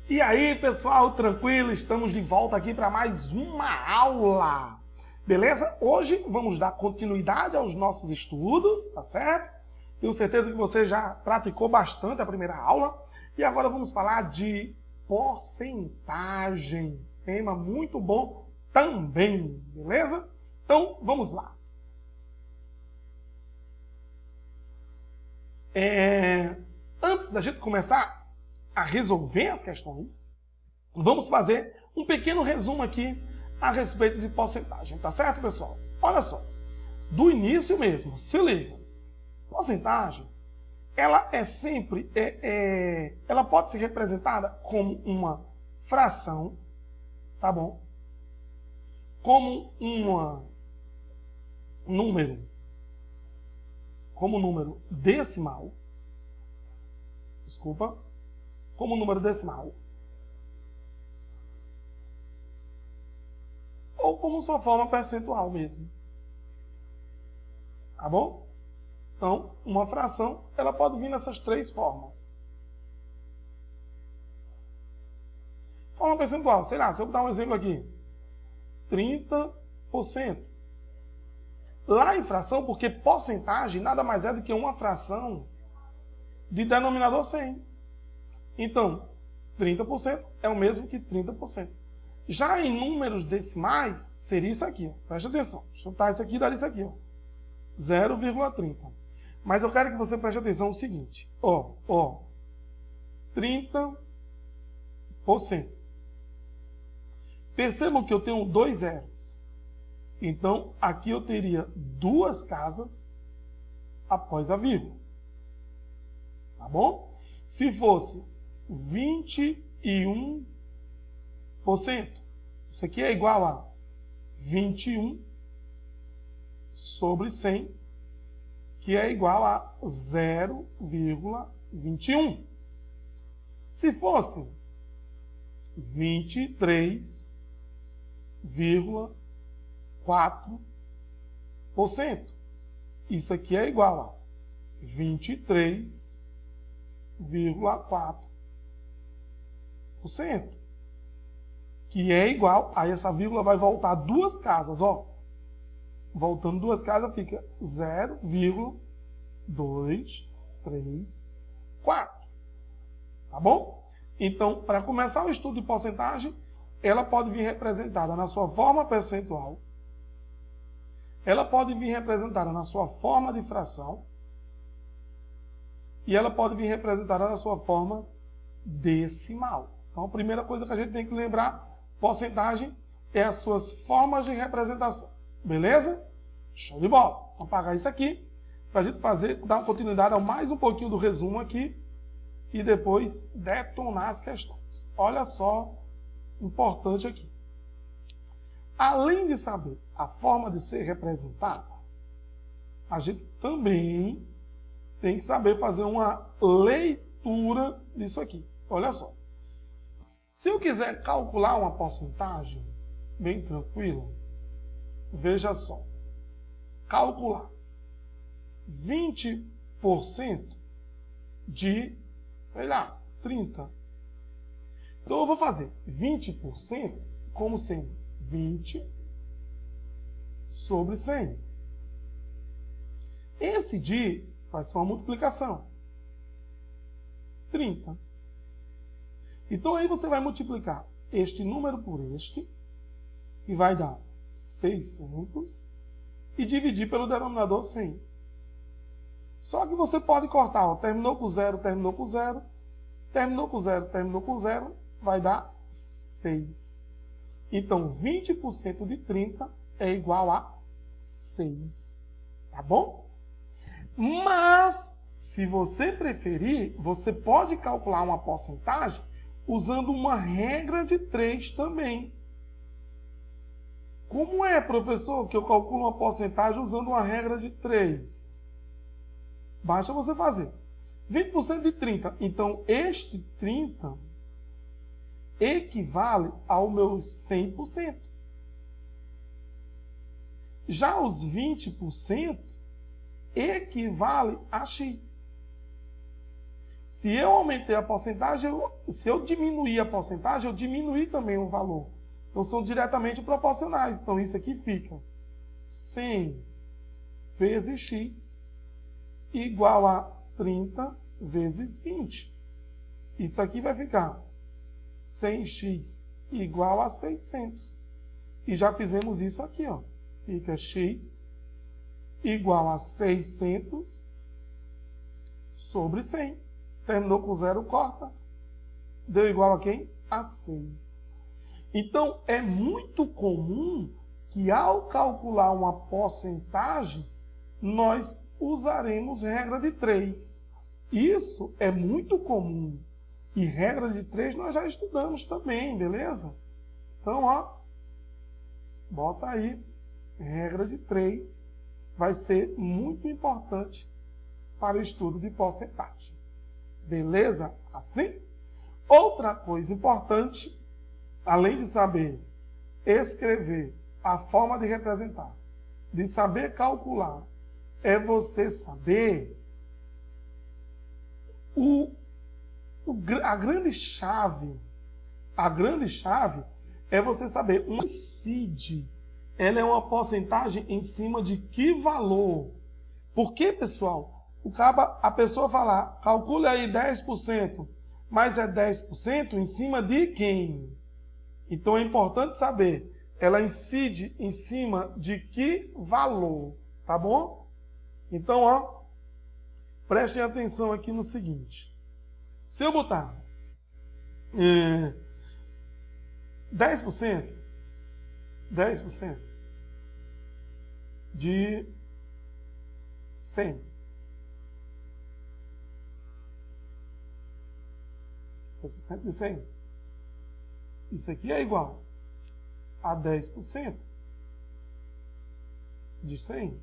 E aí, pessoal, tranquilo? Estamos de volta aqui para mais uma aula. Beleza? Hoje vamos dar continuidade aos nossos estudos, tá certo? Tenho certeza que você já praticou bastante a primeira aula. E agora vamos falar de porcentagem. Tema muito bom também, beleza? Então, vamos lá. Antes da gente começar a resolver as questões, vamos fazer um pequeno resumo aqui a respeito de porcentagem, tá certo, pessoal? Olha só, do início mesmo, se liga. Porcentagem, ela é sempre, ela pode ser representada como uma fração, tá bom? Como número decimal, como número decimal, ou como sua forma percentual mesmo. Tá bom? Então, uma fração, ela pode vir nessas três formas. Forma percentual, sei lá, se eu dar um exemplo aqui, 30%. Lá em fração, porque porcentagem nada mais é do que uma fração de denominador 100. Então, 30% é o mesmo que 30%. Já em números decimais, seria isso aqui. Ó. Preste atenção. Deixa eu chutar isso aqui e dar isso aqui. 0,30. Mas eu quero que você preste atenção no seguinte. 30%. Percebam que eu tenho dois zeros. Então, aqui eu teria duas casas após a vírgula. Tá bom? Se fosse 21%, isso aqui é igual a 21 sobre 100, que é igual a 0,21. Se fosse 23,4%, isso aqui é igual a 23,4%, que é igual a essa vírgula vai voltar duas casas, ó. Voltando duas casas fica 0,234. Tá bom? Então, para começar o estudo de porcentagem, ela pode vir representada na sua forma percentual, ela pode vir representada na sua forma de fração, e ela pode vir representada na sua forma decimal. Então, a primeira coisa que a gente tem que lembrar, porcentagem é as suas formas de representação. Beleza? Show de bola. Vamos apagar isso aqui para a gente dar uma continuidade a mais um pouquinho do resumo aqui e depois detonar as questões. Olha só, importante aqui. Além de saber a forma de ser representada, a gente também tem que saber fazer uma leitura disso aqui. Olha só. Se eu quiser calcular uma porcentagem, bem tranquilo, veja só. Calcular 20% de, sei lá, 30. Então eu vou fazer 20% como sendo 20 sobre 100. Esse de vai ser uma multiplicação. 30. Então aí você vai multiplicar este número por este, e vai dar 600, e dividir pelo denominador 100. Só que você pode cortar, ó, terminou com 0, terminou com 0, terminou com 0, terminou com 0, vai dar 6. Então, 20% de 30 é igual a 6. Tá bom? Mas, se você preferir, você pode calcular uma porcentagem usando uma regra de 3 também. Como é, professor, que eu calculo uma porcentagem usando uma regra de 3? Basta você fazer 20% de 30. Então, este 30 equivale ao meu 100%. Já os 20% equivale a X. Se eu aumentei a porcentagem, se eu diminuir a porcentagem, eu diminui também o valor. Então, são diretamente proporcionais. Então, isso aqui fica 100 vezes x igual a 30 vezes 20. Isso aqui vai ficar 100x igual a 600. E já fizemos isso aqui, ó. Fica x igual a 600 sobre 100. Terminou com zero, corta. Deu igual a quem? A 6. Então, é muito comum que ao calcular uma porcentagem, nós usaremos regra de 3. Isso é muito comum. E regra de 3 nós já estudamos também, beleza? Então, ó, bota aí, regra de 3 vai ser muito importante para o estudo de porcentagem. Beleza? Assim? Outra coisa importante, além de saber escrever a forma de representar, de saber calcular, é você saber a grande chave é você saber um incide. Ela é uma porcentagem em cima de que valor? Porque, pessoal, a pessoa falar, calcule aí 10%, mas é 10% em cima de quem? Então é importante saber, ela incide em cima de que valor, tá bom? Então, ó, prestem atenção aqui no seguinte. Se eu botar 10% de 100. 10% de 100. Isso aqui é igual a 10% de 100,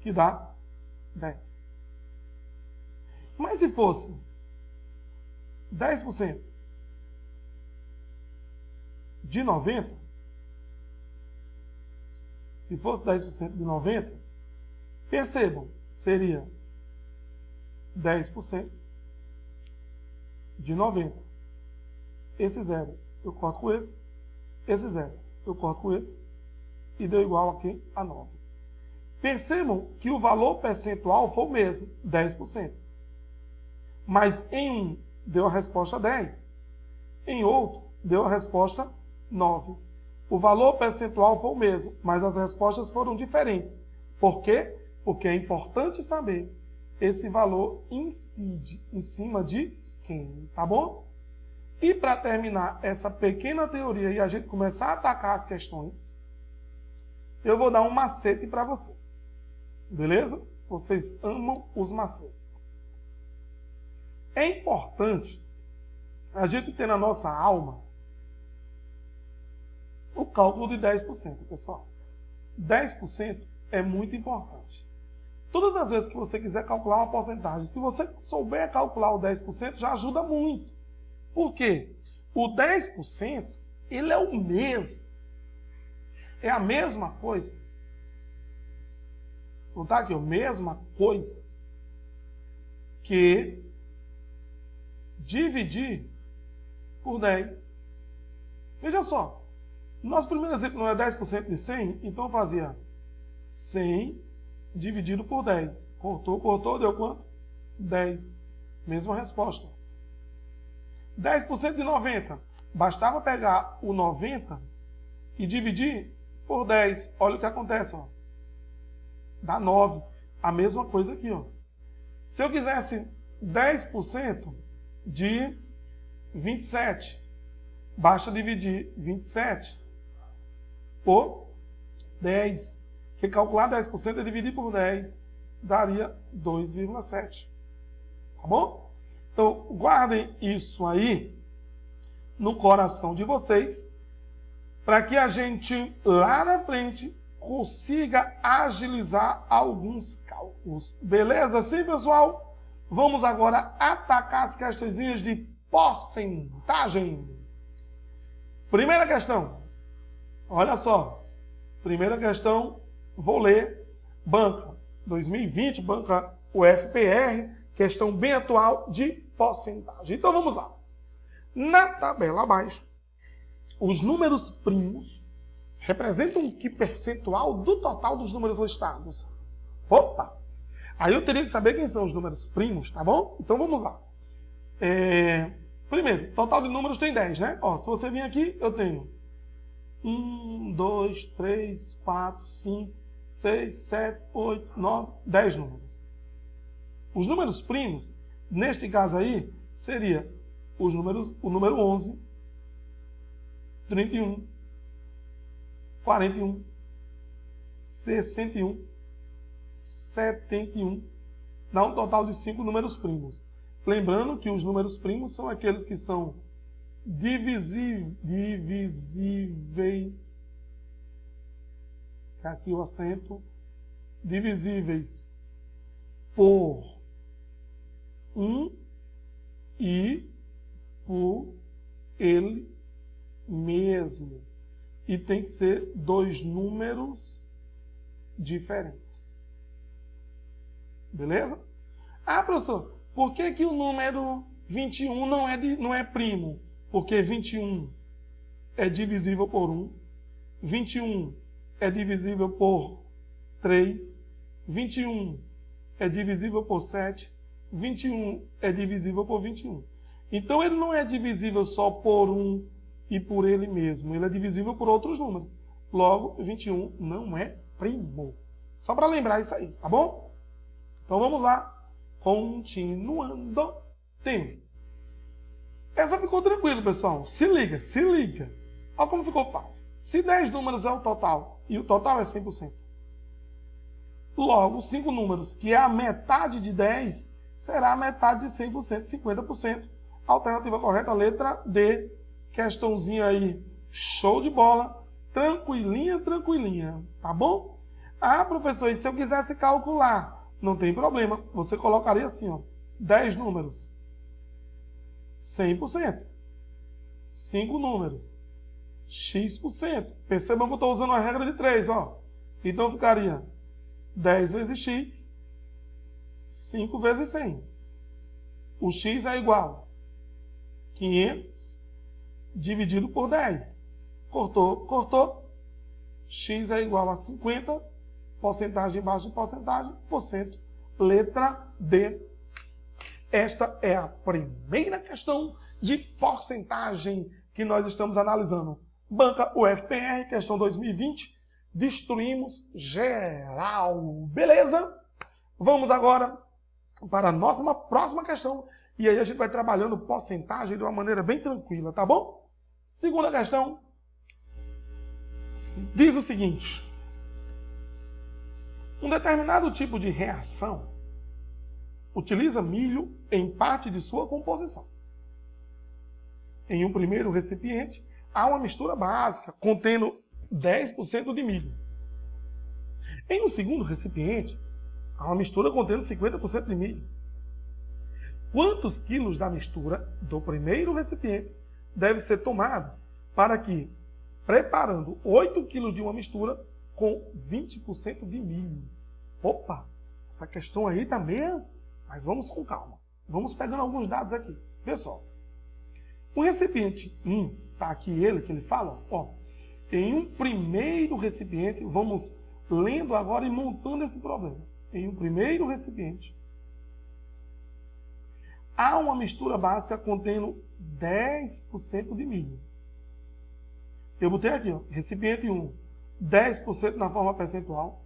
que dá 10. Mas se fosse 10% de 90, se fosse 10% de 90, percebam, seria 10% de 90. Esse zero eu corto com esse zero eu corto com esse, e deu igual aqui a 9. Percebam que o valor percentual foi o mesmo, 10%. Mas em um deu a resposta 10, em outro deu a resposta 9. O valor percentual foi o mesmo, mas as respostas foram diferentes. Por quê? Porque é importante saber esse valor incide em cima de quem, tá bom? E para terminar essa pequena teoria e a gente começar a atacar as questões, eu vou dar um macete para você. Beleza? Vocês amam os macetes. É importante a gente ter na nossa alma o cálculo de 10%, pessoal. 10% é muito importante. Todas as vezes que você quiser calcular uma porcentagem, se você souber calcular o 10%, já ajuda muito. Por quê? O 10%, ele é o mesmo. É a mesma coisa. Não está aqui, a mesma coisa que dividir por 10. Veja só. Nosso primeiro exemplo não é 10% de 100, então eu fazia 100 dividido por 10. Cortou, deu quanto? 10. Mesma resposta. 10% de 90. Bastava pegar o 90 e dividir por 10. Olha o que acontece, ó. Dá 9. A mesma coisa aqui, ó. Se eu quisesse 10% de 27, basta dividir 27 por 10. Porque calcular 10% é dividir por 10, daria 2,7. Tá bom? Então, guardem isso aí no coração de vocês, para que a gente, lá na frente, consiga agilizar alguns cálculos. Beleza? Sim, pessoal? Vamos agora atacar as questõezinhas de porcentagem. Primeira questão. Olha só. Primeira questão, vou ler. Banca 2020, banca UFPR, Questão bem atual de porcentagem. Então vamos lá. Na tabela abaixo, os números primos representam que percentual do total dos números listados? Opa! Aí eu teria que saber quem são os números primos, tá bom? Então vamos lá. Primeiro, total de números tem 10, né? Ó, se você vir aqui, eu tenho 1, 2, 3, 4, 5, 6, 7, 8, 9, 10 números. Os números primos, neste caso aí, seria o número 11, 31, 41, 61, 71, dá um total de 5 números primos. Lembrando que os números primos são aqueles que são divisíveis, aqui o acento, divisíveis por 1 e por ele mesmo. E tem que ser 2 números diferentes. Beleza? Ah, professor, por que o número 21 não é primo? Porque 21 é divisível por 1, 21 é divisível por 3, 21 é divisível por 7, 21 é divisível por 21. Então ele não é divisível só por 1 e por ele mesmo, ele é divisível por outros números. Logo, 21 não é primo. Só para lembrar isso aí, tá bom? Então vamos lá. Continuando. Tem. Essa ficou tranquilo, pessoal. Se liga, se liga. Olha como ficou fácil. Se 10 números é o total, e o total é 100%. Logo, 5 números, que é a metade de 10, será a metade de 100%, 50%. Alternativa correta, letra D. Questãozinha aí, show de bola. Tranquilinha, tranquilinha. Tá bom? Ah, professor, e se eu quisesse calcular? Não tem problema. Você colocaria assim, ó. 10 números. 100%. 5 números. X%. Percebam que eu estou usando a regra de 3, ó. Então ficaria 10 vezes X, 5 vezes 100. O X é igual a 500 dividido por 10. Cortou, cortou. X é igual a 50. Porcentagem embaixo de porcentagem, por cento. Letra D. Esta é a primeira questão de porcentagem que nós estamos analisando. Banca UFPR, questão 2020. Destruímos geral. Beleza? Vamos agora para a nossa próxima questão. E aí a gente vai trabalhando porcentagem de uma maneira bem tranquila, tá bom? Segunda questão. Diz o seguinte. Um determinado tipo de reação utiliza milho em parte de sua composição. Em um primeiro recipiente, há uma mistura básica contendo 10% de milho. Em um segundo recipiente, há uma mistura contendo 50% de milho. Quantos quilos da mistura do primeiro recipiente devem ser tomados para que, preparando 8 quilos de uma mistura, com 20% de milho? Opa, essa questão aí também, mas vamos com calma. Vamos pegando alguns dados aqui. Pessoal, o recipiente 1, tá aqui ele que ele fala, ó. Em um primeiro recipiente, vamos lendo agora e montando esse problema. Em um primeiro recipiente, há uma mistura básica contendo 10% de milho. Eu botei aqui, ó, recipiente 1, 10% na forma percentual,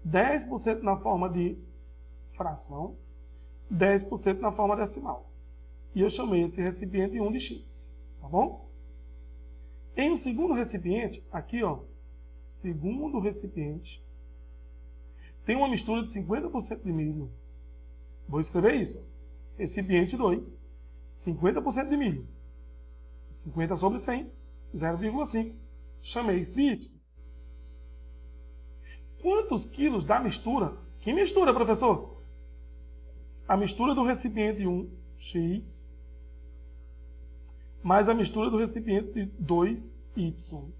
10% na forma de fração, 10% na forma decimal. E eu chamei esse recipiente 1 de X, tá bom? Em um segundo recipiente, aqui ó, segundo recipiente, tem uma mistura de 50% de milho. Vou escrever isso. Recipiente 2, 50% de milho. 50 sobre 100, 0,5. Chamei isso de Y. Quantos quilos da mistura? Que mistura, professor? A mistura do recipiente 1, X, mais a mistura do recipiente 2, Y.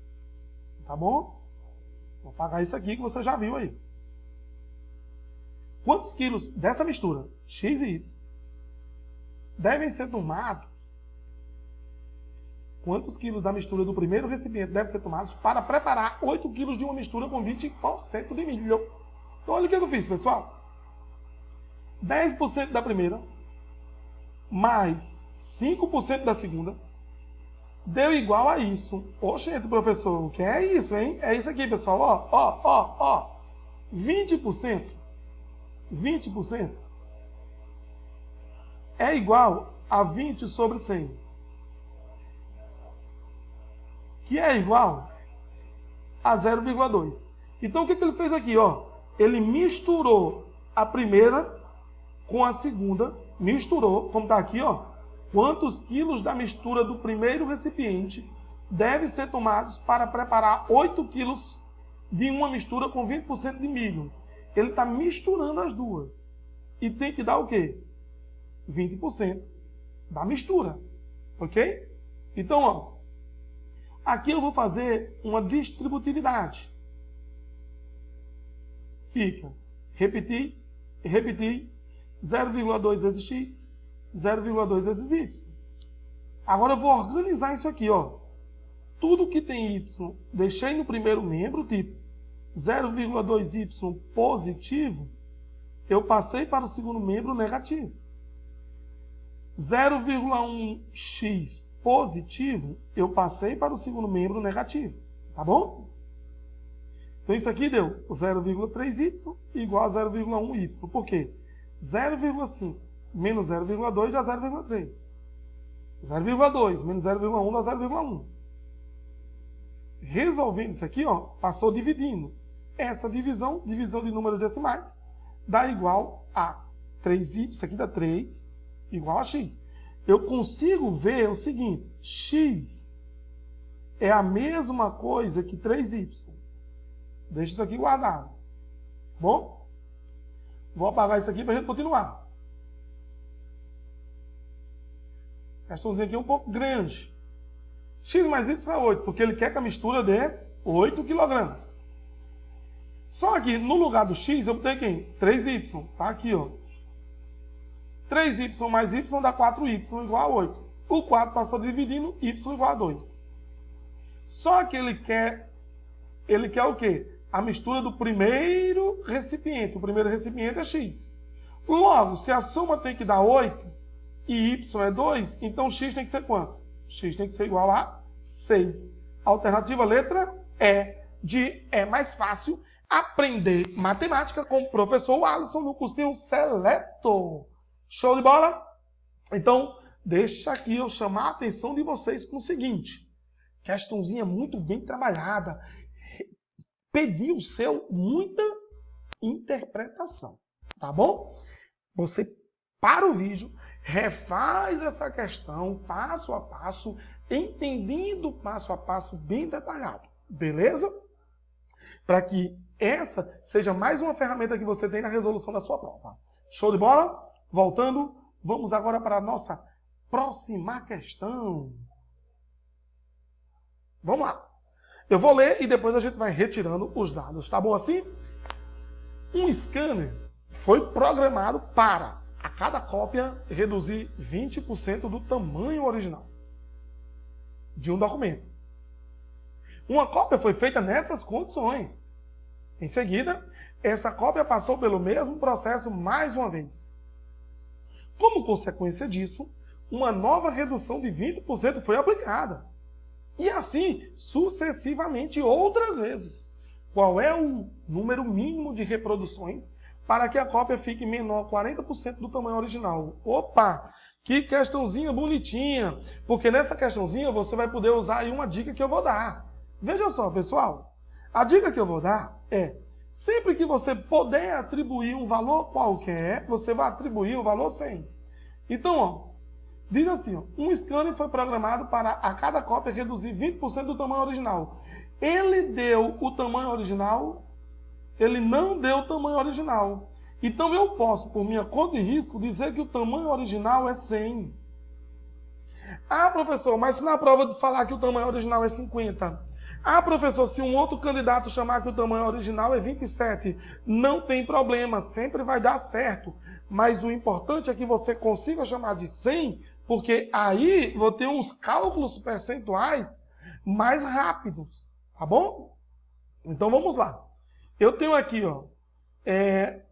Tá bom? Vou apagar isso aqui que você já viu aí. quantos quilos dessa mistura, X e Y, devem ser tomados, quantos quilos da mistura do primeiro recipiente devem ser tomados para preparar 8 quilos de uma mistura com 20% de milho. Então, olha o que eu fiz, pessoal. 10% da primeira, mais 5% da segunda, deu igual a isso. Oxente, professor, o que é isso, hein? É isso aqui, pessoal. Ó. 20% é igual a 20 sobre 100. Que é igual a 0,2. Então, o que ele fez aqui? Ó? Ele misturou a primeira com a segunda. Misturou, como está aqui, ó. Quantos quilos da mistura do primeiro recipiente devem ser tomados para preparar 8 quilos de uma mistura com 20% de milho? Ele está misturando as duas. E tem que dar o quê? 20% da mistura. Ok? Então, ó, aqui eu vou fazer uma distributividade. Fica, repetir, 0,2 vezes x, 0,2 vezes y. Agora eu vou organizar isso aqui, ó. Tudo que tem y, deixei no primeiro membro, tipo 0,2y positivo, eu passei para o segundo membro negativo. 0,1x positivo, eu passei para o segundo membro negativo. Tá bom? Então isso aqui deu 0,3y igual a 0,1y. Por quê? 0,5 menos 0,2 dá 0,3. 0,2 menos 0,1 dá 0,1. Resolvendo isso aqui, ó, passou dividindo. Essa divisão de números decimais, dá igual a 3y, isso aqui dá 3, igual a x. Eu consigo ver o seguinte, x é a mesma coisa que 3y. Deixa isso aqui guardado. Bom? Vou apagar isso aqui para a gente continuar. A questãozinha aqui é um pouco grande. X mais y é 8, porque ele quer que a mistura dê 8 kg. Só que no lugar do x eu botei quem? 3y. Tá aqui, ó. 3y mais y dá 4y igual a 8. O 4 passou dividindo, y igual a 2. Só que ele quer o quê? A mistura do primeiro recipiente. O primeiro recipiente é x. Logo, se a soma tem que dar 8 e y é 2, então x tem que ser quanto? X tem que ser igual a 6. Alternativa letra E, de é mais fácil aprender matemática com o professor Alisson no cursinho Seleto. Show de bola? Então, deixa aqui eu chamar a atenção de vocês para o seguinte. Questãozinha muito bem trabalhada. Pediu muita interpretação. Tá bom? Você para o vídeo, refaz essa questão passo a passo, entendendo passo a passo bem detalhado. Beleza? Para que essa seja mais uma ferramenta que você tem na resolução da sua prova. Show de bola? Voltando, vamos agora para a nossa próxima questão. Vamos lá. Eu vou ler e depois a gente vai retirando os dados. Tá bom assim? Um scanner foi programado para, a cada cópia, reduzir 20% do tamanho original de um documento. Uma cópia foi feita nessas condições. Em seguida, essa cópia passou pelo mesmo processo mais uma vez. Como consequência disso, uma nova redução de 20% foi aplicada. E assim, sucessivamente, outras vezes. Qual é o número mínimo de reproduções para que a cópia fique menor 40% do tamanho original? Opa! Que questãozinha bonitinha! Porque nessa questãozinha você vai poder usar aí uma dica que eu vou dar. Veja só, pessoal. A dica que eu vou dar é, sempre que você puder atribuir um valor qualquer, você vai atribuir o valor 100. Então, ó, diz assim, ó, um scanner foi programado para a cada cópia reduzir 20% do tamanho original. Ele deu o tamanho original? Ele não deu o tamanho original. Então eu posso, por minha conta e risco, dizer que o tamanho original é 100. Ah, professor, mas se na prova de falar que o tamanho original é 50, Ah, professor, se um outro candidato chamar que o tamanho original é 27, não tem problema, sempre vai dar certo. Mas o importante é que você consiga chamar de 100, porque aí vou ter uns cálculos percentuais mais rápidos, tá bom? Então vamos lá. Eu tenho aqui, ó, eu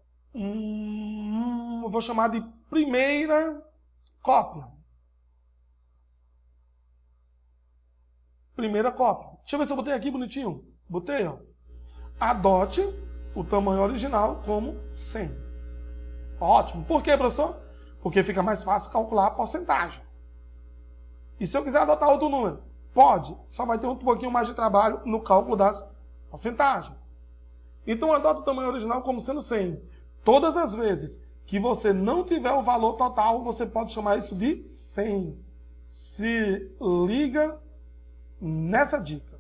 vou chamar de primeira cópia. Primeira cópia. Deixa eu ver se eu botei aqui bonitinho. Botei, ó. Adote o tamanho original como 100. Ótimo. Por quê, professor? Porque fica mais fácil calcular a porcentagem. E se eu quiser adotar outro número? Pode. Só vai ter um pouquinho mais de trabalho no cálculo das porcentagens. Então, adota o tamanho original como sendo 100. Todas as vezes que você não tiver o valor total, você pode chamar isso de 100. Se liga nessa dica.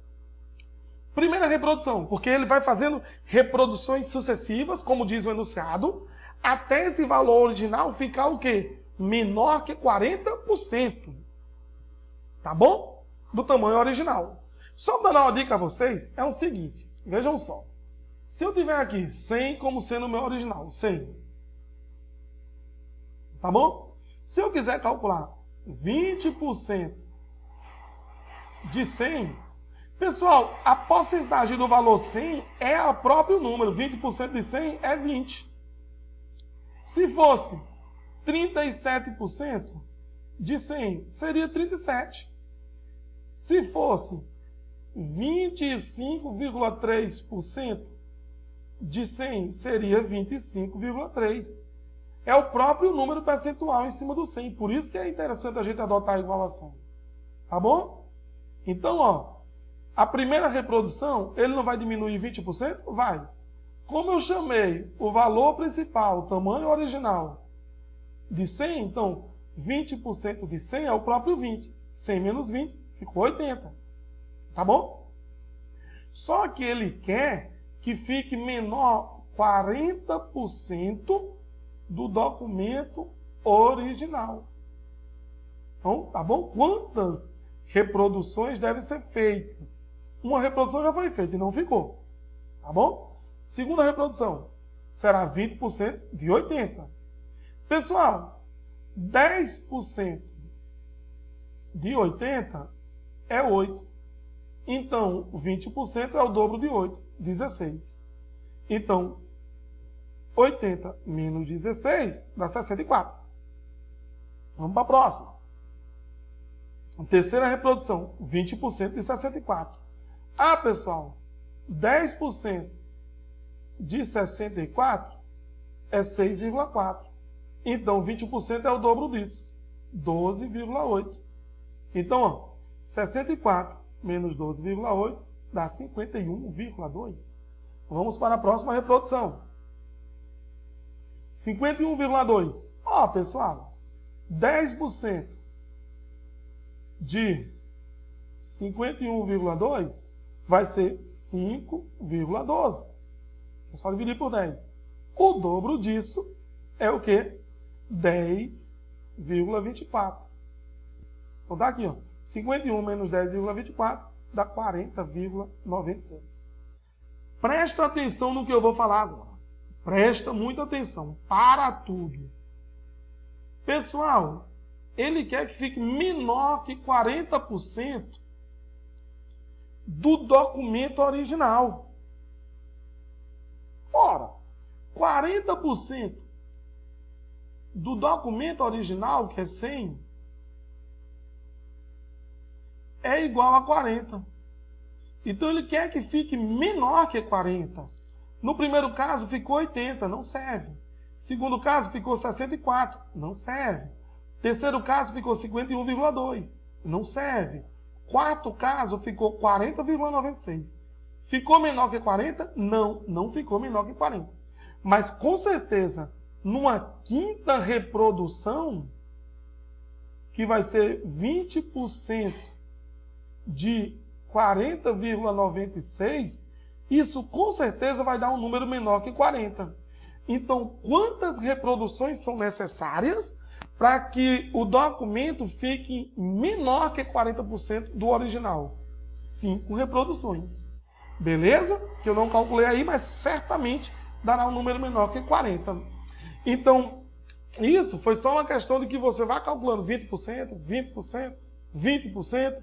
Primeira reprodução, porque ele vai fazendo reproduções sucessivas, como diz o enunciado, até esse valor original ficar o quê? Menor que 40%. Tá bom? Do tamanho original. Só para dar uma dica a vocês, é o seguinte, vejam só. Se eu tiver aqui 100 como sendo o meu original, 100. Tá bom? Se eu quiser calcular 20% de 100, pessoal, a porcentagem do valor 100 é o próprio número. 20% de 100 é 20. Se fosse 37% de 100, seria 37. Se fosse 25,3% de 100, seria 25,3%. É o próprio número percentual em cima do 100. Por isso que é interessante a gente adotar a igualação. Tá bom? Então, ó, a primeira reprodução, ele não vai diminuir 20%? Vai. Como eu chamei o valor principal, o tamanho original, de 100, então 20% de 100 é o próprio 20. 100 menos 20, ficou 80. Tá bom? Só que ele quer que fique menor 40% do documento original. Então, tá bom? Quantas reproduções devem ser feitas? Uma reprodução já foi feita e não ficou. Tá bom? Segunda reprodução será 20% de 80. Pessoal, 10% de 80 é 8. Então, 20% é o dobro de 8, 16. Então, 80 menos 16 dá 64. Vamos para a próxima. Terceira reprodução, 20% de 64. Ah, pessoal, 10% de 64 é 6,4. Então, 20% é o dobro disso, 12,8. Então, ó, 64 menos 12,8 dá 51,2. Vamos para a próxima reprodução. 51,2. Ó, pessoal, 10% de 51,2 vai ser 5,12. É só dividir por 10. O dobro disso é o quê? 10,24. Então dá aqui, ó. 51 menos 10,24 dá 40,96. Presta atenção no que eu vou falar agora. Presta muita atenção. Para tudo. Pessoal, ele quer que fique menor que 40% do documento original. Ora, 40% do documento original, que é 100, é igual a 40. Então ele quer que fique menor que 40. No primeiro caso ficou 80, não serve. Segundo caso ficou 64, não serve. Terceiro caso ficou 51,2, não serve. Quarto caso ficou 40,96. Ficou menor que 40? Não, não ficou menor que 40. Mas com certeza, numa quinta reprodução, que vai ser 20% de 40,96, isso com certeza vai dar um número menor que 40. Então, quantas reproduções são necessárias para que o documento fique menor que 40% do original? 5 reproduções. Beleza? Que eu não calculei aí, mas certamente dará um número menor que 40. Então, isso foi só uma questão de que você vai calculando 20%, 20%, 20%.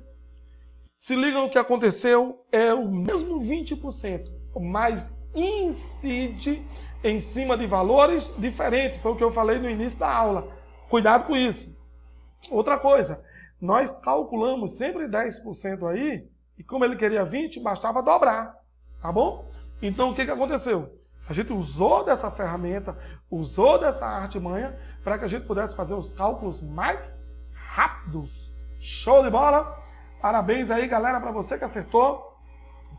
Se liga no que aconteceu, é o mesmo 20%, mas incide em cima de valores diferentes. Foi o que eu falei no início da aula. Cuidado com isso. Outra coisa, nós calculamos sempre 10% aí, e como ele queria 20, bastava dobrar, tá bom? Então o que aconteceu? A gente usou dessa ferramenta, usou dessa artimanha, para que a gente pudesse fazer os cálculos mais rápidos. Show de bola? Parabéns aí, galera, para você que acertou.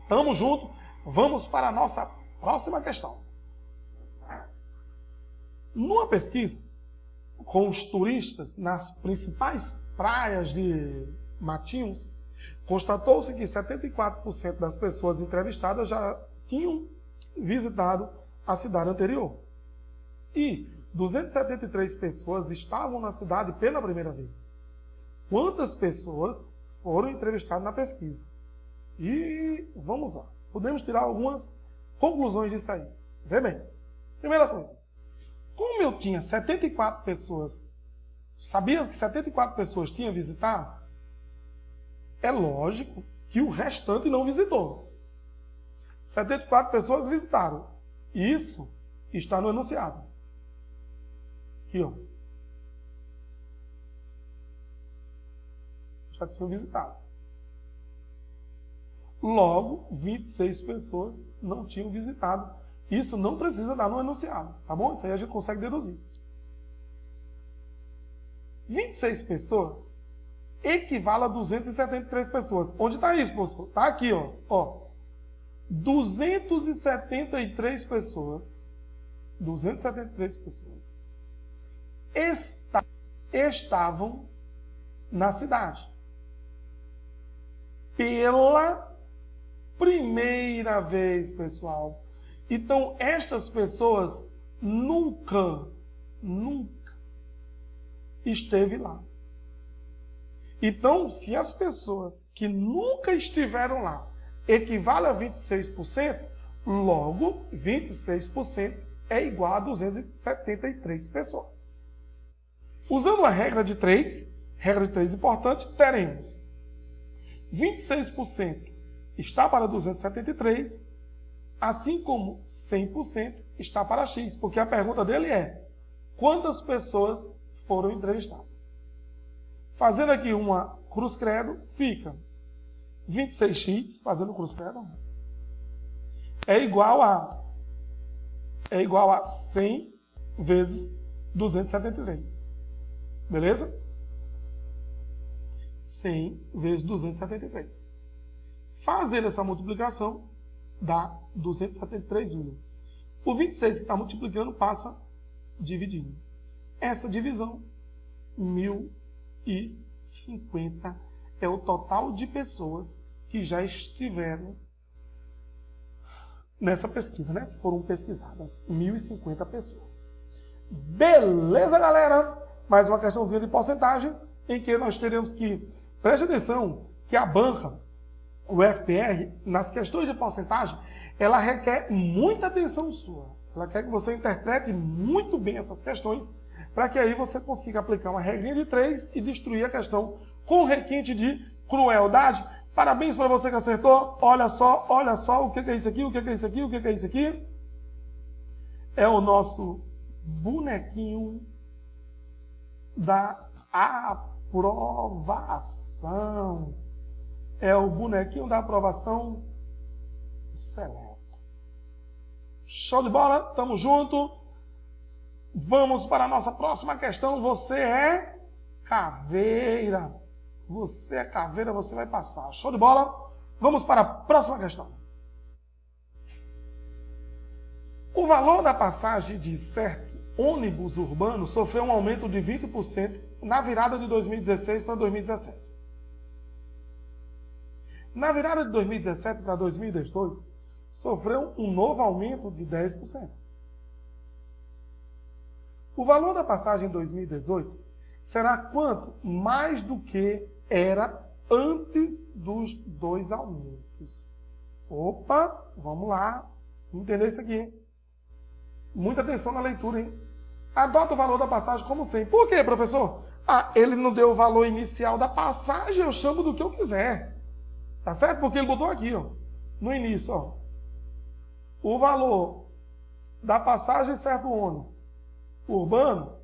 Tamo junto. Vamos para a nossa próxima questão. Numa pesquisa com os turistas nas principais praias de Matinhos, constatou-se que 74% das pessoas entrevistadas já tinham visitado a cidade anterior. E 273 pessoas estavam na cidade pela primeira vez. Quantas pessoas foram entrevistadas na pesquisa? E vamos lá. Podemos tirar algumas conclusões disso aí. Vê bem. Primeira coisa. Como eu tinha 74 pessoas, sabias que 74 pessoas tinham visitado? É lógico que o restante não visitou. 74 pessoas visitaram. Isso está no enunciado. Aqui, ó. Já tinham visitado. Logo, 26 pessoas não tinham visitado. Isso não precisa dar no enunciado, tá bom? Isso aí a gente consegue deduzir. 26 pessoas equivale a 273 pessoas. Onde está isso, professor? Está aqui, ó. 273 pessoas estavam na cidade pela primeira vez, pessoal. Então, estas pessoas nunca esteve lá. Então, se as pessoas que nunca estiveram lá equivale a 26%, logo 26% é igual a 273 pessoas. Usando a regra de 3 importante, teremos 26% está para 273, assim como 100% está para X, porque a pergunta dele é: quantas pessoas foram entrevistadas? Fazendo aqui uma cruz-credo, fica 26x, fazendo cruz-credo, é igual a 100 vezes 273. Beleza? 100 vezes 273. Fazendo essa multiplicação, dá 273 mil. O 26 que está multiplicando passa dividindo. Essa divisão, 1050, é o total de pessoas que já estiveram nessa pesquisa, né? Foram pesquisadas 1050 pessoas. Beleza, galera? Mais uma questãozinha de porcentagem, em que nós teremos que, preste atenção, que a banca, o FPR, nas questões de porcentagem, ela requer muita atenção sua. Ela quer que você interprete muito bem essas questões, para que aí você consiga aplicar uma regrinha de 3 e destruir a questão com requinte de crueldade. Parabéns para você que acertou. Olha só, o que é isso aqui, o que é isso aqui, o que é isso aqui. É o nosso bonequinho da aprovação. É o bonequinho da aprovação seleta. Show de bola? Tamo junto. Vamos para a nossa próxima questão. Você é caveira. Você é caveira, você vai passar. Show de bola? Vamos para a próxima questão. O valor da passagem de certo ônibus urbano sofreu um aumento de 20% na virada de 2016 para 2017. Na virada de 2017 para 2018, sofreu um novo aumento de 10%. O valor da passagem em 2018 será quanto mais do que era antes dos 2 aumentos. Opa, vamos lá. Entender isso aqui. Muita atenção na leitura, hein? Adota o valor da passagem como 100. Por quê, professor? Ele não deu o valor inicial da passagem, eu chamo do que eu quiser. Tá certo? Porque ele botou aqui, ó, no início, ó, o valor da passagem certo ônibus urbano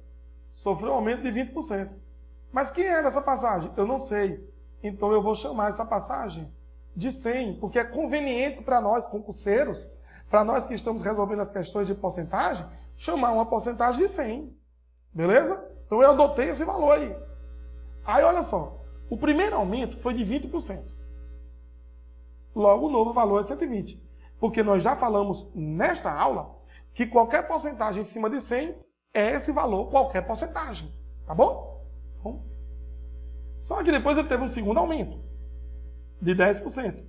sofreu um aumento de 20%. Mas quem era essa passagem? Eu não sei. Então eu vou chamar essa passagem de 100, porque é conveniente para nós, concurseiros, para nós que estamos resolvendo as questões de porcentagem, chamar uma porcentagem de 100. Beleza? Então eu adotei esse valor aí. Aí olha só, o primeiro aumento foi de 20%. Logo o novo valor é 120. Porque nós já falamos nesta aula que qualquer porcentagem em cima de 100 é esse valor, qualquer porcentagem. Tá bom? Só que depois ele teve um segundo aumento de 10%.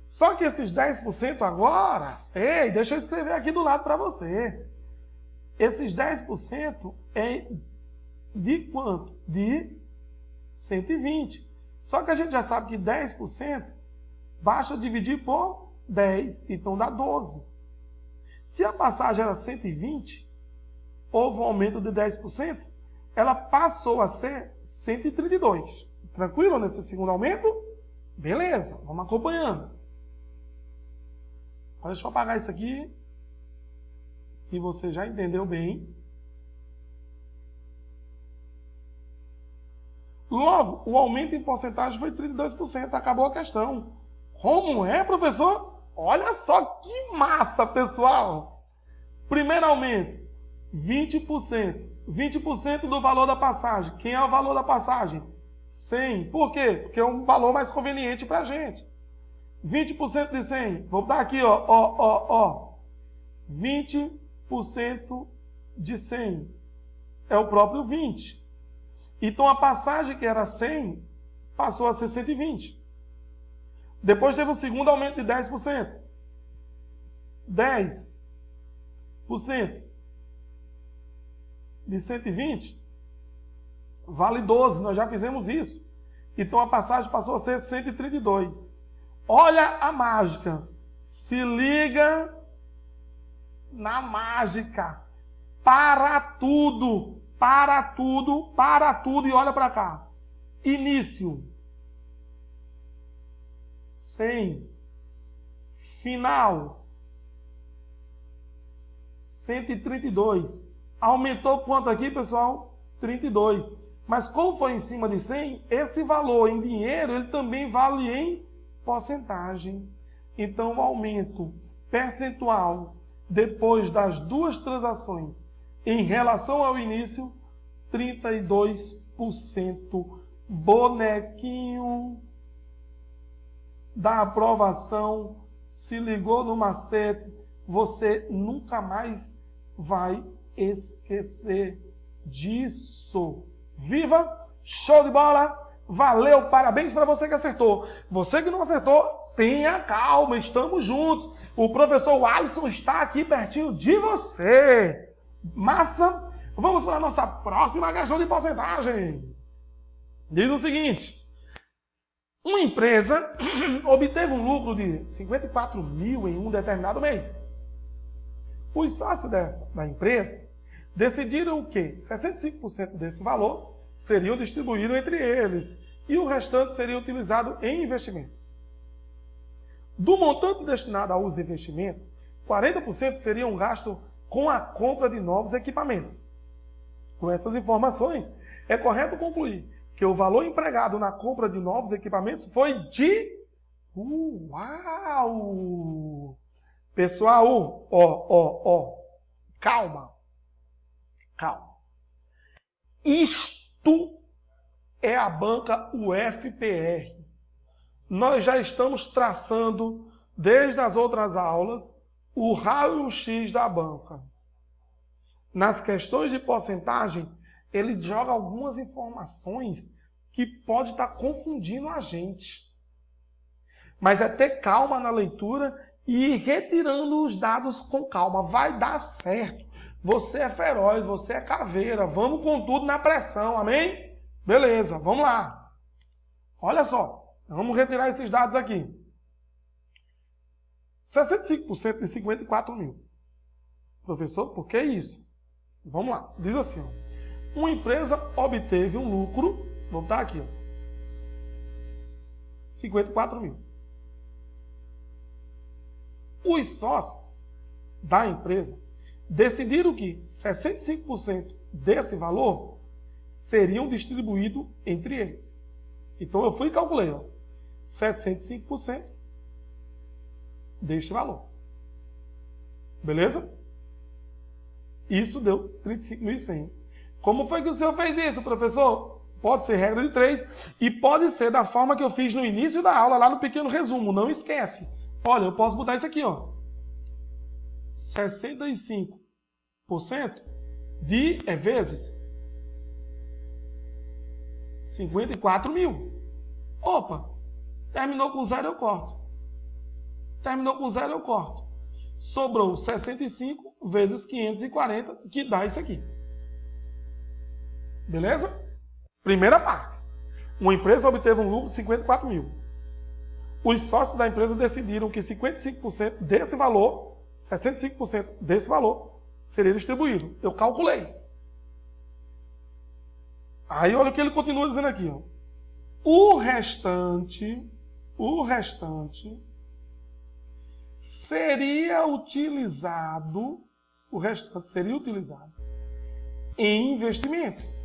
Só que esses 10% agora, deixa eu escrever aqui do lado para você. Esses 10% é de quanto? De 120. Só que a gente já sabe que 10% basta dividir por 10, então dá 12. Se a passagem era 120, houve um aumento de 10%, ela passou a ser 132. Tranquilo nesse segundo aumento? Beleza, vamos acompanhando. Deixa eu apagar isso aqui, que você já entendeu bem. Logo, o aumento em porcentagem foi 32%, acabou a questão. Como é, professor? Olha só que massa, pessoal! Primeiro aumento, 20%. 20% do valor da passagem. Quem é o valor da passagem? 100. Por quê? Porque é um valor mais conveniente para a gente. 20% de 100. Vou botar aqui, ó. 20% de 100 é o próprio 20. Então a passagem que era 100 passou a ser 120. Depois teve um segundo aumento de 10%. 10% de 120 vale 12. Nós já fizemos isso. Então a passagem passou a ser 132. Olha a mágica. Se liga na mágica. Para tudo e olha para cá. Início 100. Final 132. Aumentou quanto aqui, pessoal? 32. Mas como foi em cima de 100, esse valor em dinheiro, ele também vale em porcentagem. Então, o aumento percentual depois das duas transações em relação ao início, 32%. Bonequinho da aprovação se ligou no macete, você nunca mais vai esquecer disso. Viva! Show de bola! Valeu! Parabéns para você que acertou. Você que não acertou, tenha calma, estamos juntos. O professor Alisson está aqui pertinho de você. Massa! Vamos para a nossa próxima questão de porcentagem. Diz o seguinte: uma empresa obteve um lucro de 54 mil em um determinado mês. Os sócios da empresa decidiram que 65% desse valor seriam distribuídos entre eles e o restante seria utilizado em investimentos. Do montante destinado aos investimentos, 40% seriam gastos com a compra de novos equipamentos. Com essas informações, é correto concluir que o valor empregado na compra de novos equipamentos foi de... Uau! Pessoal, calma. Isto é a banca UFPR. Nós já estamos traçando, desde as outras aulas, o raio-x da banca. Nas questões de porcentagem, ele joga algumas informações que pode estar confundindo a gente. Mas é ter calma na leitura e ir retirando os dados com calma. Vai dar certo. Você é feroz, você é caveira. Vamos com tudo na pressão, amém? Beleza, vamos lá. Olha só. Vamos retirar esses dados aqui. 65% de 54 mil. Professor, por que isso? Vamos lá. Diz assim, ó. Uma empresa obteve um lucro, vou botar aqui, ó, 54 mil. Os sócios da empresa decidiram que 65% desse valor seriam distribuídos entre eles. Então eu fui e calculei, ó, 65% deste valor. Beleza? Isso deu 35.100. Como foi que o senhor fez isso, professor? Pode ser regra de 3 e pode ser da forma que eu fiz no início da aula, lá no pequeno resumo. Não esquece. Olha, eu posso mudar isso aqui, ó. 65% de vezes 54 mil. Opa, terminou com 0, eu corto. Terminou com 0, eu corto. Sobrou 65 vezes 540, que dá isso aqui. Beleza? Primeira parte. Uma empresa obteve um lucro de 54 mil. Os sócios da empresa decidiram que 55% desse valor, 65% desse valor, seria distribuído. Eu calculei. Aí olha o que ele continua dizendo aqui, ó. O restante seria utilizado em investimentos.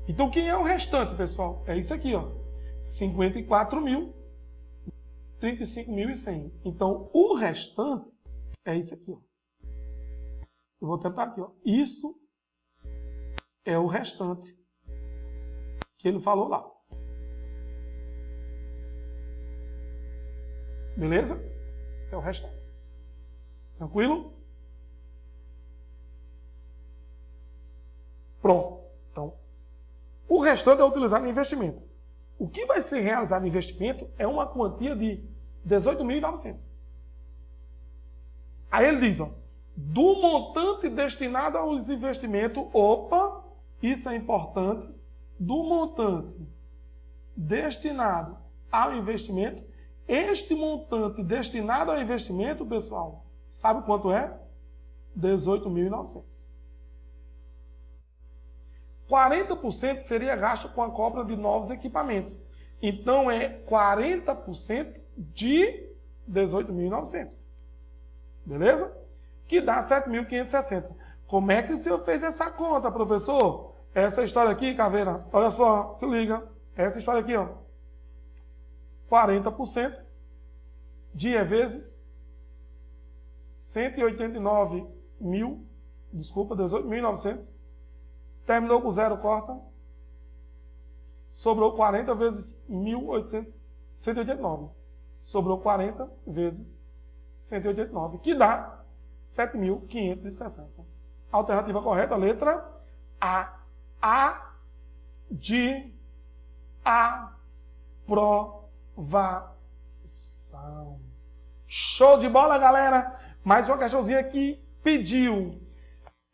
Então, quem é o restante, pessoal? É isso aqui, ó. 54 mil, 35.100. Então, o restante é isso aqui, ó. Eu vou tentar aqui, ó. Isso é o restante que ele falou lá. Beleza? Esse é o restante. Tranquilo? Pronto. Então, o restante é utilizado em investimento. O que vai ser realizado em investimento é uma quantia de 18.900. Aí ele diz, ó, do montante destinado aos investimentos, opa, isso é importante, do montante destinado ao investimento, este montante destinado ao investimento, pessoal, sabe quanto é? 18.900. 40% seria gasto com a compra de novos equipamentos. Então, é 40% de 18.900. Beleza? Que dá 7.560. Como é que o senhor fez essa conta, professor? Essa história aqui, Caveira, olha só, se liga. Essa história aqui, ó. 40% de vezes 18.900. Terminou com 0, corta. Sobrou 40 vezes 189. Sobrou 40 vezes 189, que dá 7.560. Alternativa correta, letra A. A de aprovação. Show de bola, galera! Mais uma questãozinha que pediu.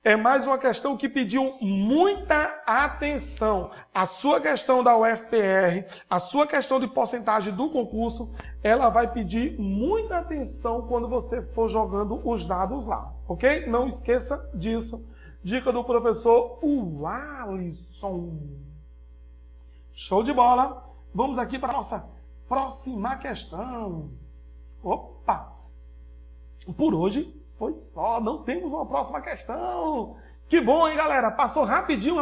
É mais uma questão que pediu muita atenção. A sua questão da UFPR, a sua questão de porcentagem do concurso, ela vai pedir muita atenção quando você for jogando os dados lá, ok? Não esqueça disso. Dica do professor Alisson. Show de bola. Vamos aqui para a nossa próxima questão. Opa! Por hoje foi só, não temos uma próxima questão. Que bom, hein, galera? Passou rapidinho.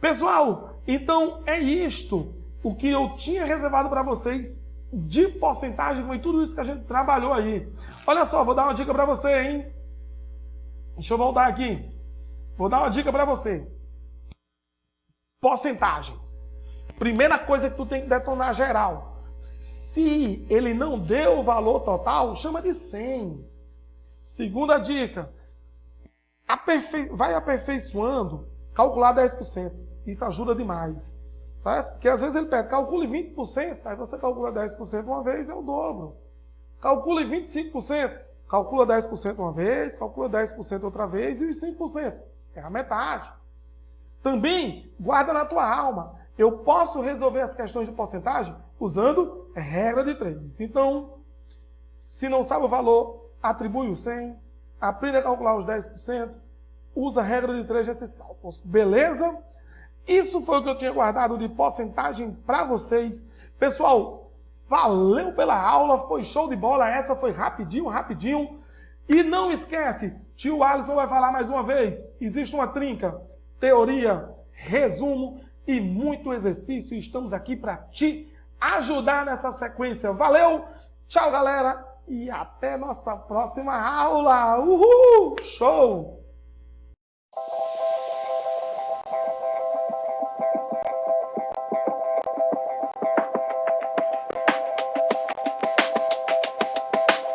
Pessoal, então é isto. O que eu tinha reservado para vocês de porcentagem foi tudo isso que a gente trabalhou aí. Olha só, vou dar uma dica para você, hein? Deixa eu voltar aqui. Vou dar uma dica para você. Porcentagem. Primeira coisa que tu tem que detonar geral. Se ele não deu o valor total, chama de 100. Segunda dica, vai aperfeiçoando, calcular 10%. Isso ajuda demais, certo? Porque às vezes ele pede, calcule 20%, aí você calcula 10% uma vez, é o dobro. Calcule 25%, calcula 10% uma vez, calcula 10% outra vez e os 5%, é a metade. Também guarda na tua alma. Eu posso resolver as questões de porcentagem usando regra de 3. Então, se não sabe o valor, atribui o 100, aprenda a calcular os 10%, usa a regra de 3 nesses cálculos. Beleza? Isso foi o que eu tinha guardado de porcentagem para vocês. Pessoal, valeu pela aula, foi show de bola. Essa foi rapidinho. E não esquece, tio Alisson vai falar mais uma vez. Existe uma trinca, teoria, resumo e muito exercício. Estamos aqui para te ajudar nessa sequência. Valeu, tchau galera e até nossa próxima aula. Uhul, show!